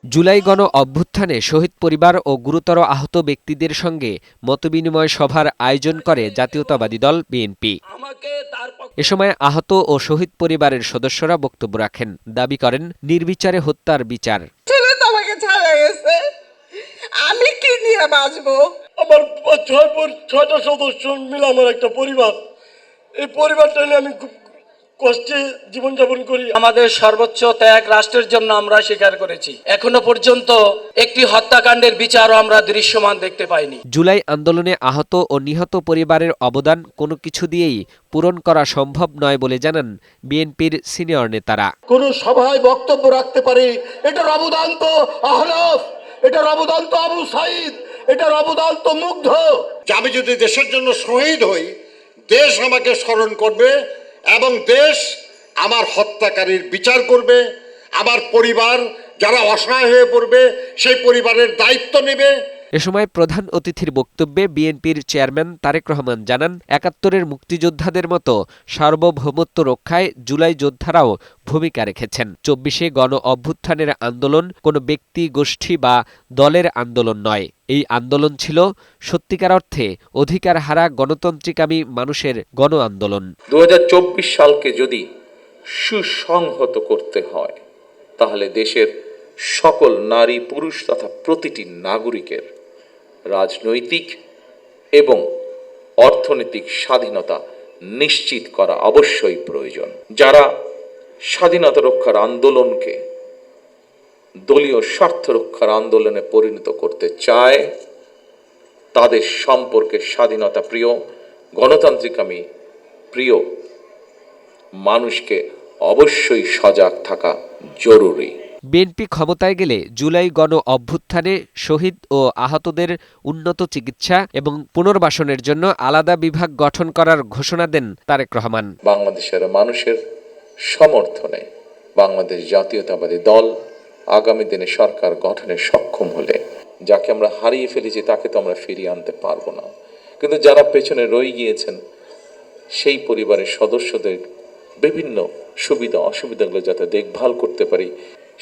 জুলাই গণ অভ্যুত্থানে শহীদ পরিবার ও গুরুতর আহত ব্যক্তিদের সঙ্গে মতবিনিময় সভার আয়োজন করে জাতীয়তাবাদী দল বিএনপি। এ সময় আহত ও শহীদ পরিবারের সদস্যরা বক্তব্য রাখেন, দাবি করেন নির্বিচারে হত্যার বিচার। আমি কি নিয়ে বাঁচবো? আমার 6টা সদস্য মিলে আমার একটা পরিবার, এই পরিবারটা নিয়ে আমি খুব কষ্টে জীবনযাপন করি। আমাদের সর্বোচ্চ ত্যাগ রাষ্ট্রের জন্য আমরা স্বীকার করেছি। এখনো পর্যন্ত একটি হত্যাকাণ্ডের বিচারও আমরা দৃশ্যমান দেখতে পাইনি। জুলাই আন্দোলনে আহত ও নিহত পরিবারের অবদান কোনো কিছু দিয়েই পূরণ করা সম্ভব নয় বলে জানান বিএনপির সিনিয়র নেতারা। কোন সভায় বক্তব্য রাখতে পারে, এটার অবদান তো আহনাফ, এটার অবদান তো আবু সাইদ, এটার অবদান তো মুগ্ধ। আমি যদি দেশের জন্য শহীদ হই, দেশ আমাকে স্মরণ করবে এবং দেশ আমার হত্যাকারীর বিচার করবে। আমার পরিবার যারা অসহায় হয়ে পড়বে সেই পরিবারের দায়িত্ব নেবে। এ সময় প্রধান অতিথির বক্তব্যে বিএনপির চেয়ারম্যান তারেক রহমান জানান, ৭১-এর মুক্তিযোদ্ধাদের মতো সার্বভৌমত্ব রক্ষায় জুলাই যোদ্ধারাও ভূমিকা রেখেছেন। ২৪শে গণ অভ্যুত্থানের আন্দোলন কোনো ব্যক্তি, গোষ্ঠী বা দলের আন্দোলন নয়। এই আন্দোলন ছিল সত্যিকার অর্থে অধিকার হারা গণতান্ত্রিকামী মানুষের গণ আন্দোলন। ২০২৪ সালকে যদি সুসংহত করতে হয়, তাহলে দেশের সকল নারী, পুরুষ তথা প্রতিটি নাগরিকের রাজনৈতিক এবং অর্থনৈতিক স্বাধীনতা নিশ্চিত করা অবশ্যই প্রয়োজন। যারা স্বাধীনতা রক্ষার আন্দোলনকে দলীয় স্বার্থ রক্ষার আন্দোলনে পরিণত করতে চায়, তাদের সম্পর্কে স্বাধীনতা প্রিয়, গণতান্ত্রিকামী প্রিয় মানুষকে অবশ্যই সজাগ থাকা জরুরি। বিএনপি ক্ষমতায় গেলে জুলাই গণ অভ্যুত্থানে শহীদ ও আহতদের উন্নত চিকিৎসা এবং পুনর্বাসনের জন্য আলাদা বিভাগ গঠন করার ঘোষণা দেন তারেক রহমান। বাংলাদেশের মানুষের সমর্থনে বাংলাদেশ জাতীয়তাবাদী দল আগামী দিনে সরকার গঠনে সক্ষম হলে, যাকে আমরা হারিয়ে ফেলেছি তাকে তো আমরা ফিরিয়ে আনতে পারবো না, কিন্তু যারা পেছনে রয়ে গিয়েছেন সেই পরিবারের সদস্যদের বিভিন্ন সুবিধা অসুবিধাগুলো যাতে দেখভাল করতে পারি,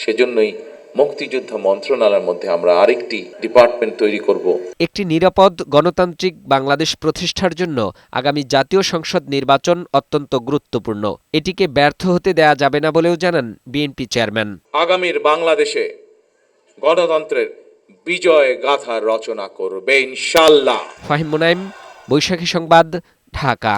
সেজন্যই মুক্তিযোদ্ধা মন্ত্রণালয়ের মধ্যে আমরা আরেকটি ডিপার্টমেন্ট তৈরি করব। একটি নিরাপদ গণতান্ত্রিক বাংলাদেশ প্রতিষ্ঠার জন্য আগামী জাতীয় সংসদ নির্বাচন অত্যন্ত গুরুত্বপূর্ণ। এটিকে ব্যর্থ হতে দেয়া যাবে না বলেও জানান বিএনপি চেয়ারম্যান। আগামীর বাংলাদেশে গণতন্ত্রের বিজয় গাথা রচনা করবে ইনশাআল্লাহ। ফাহিম মুনাইম, বৈশাখী সংবাদ, ঢাকা।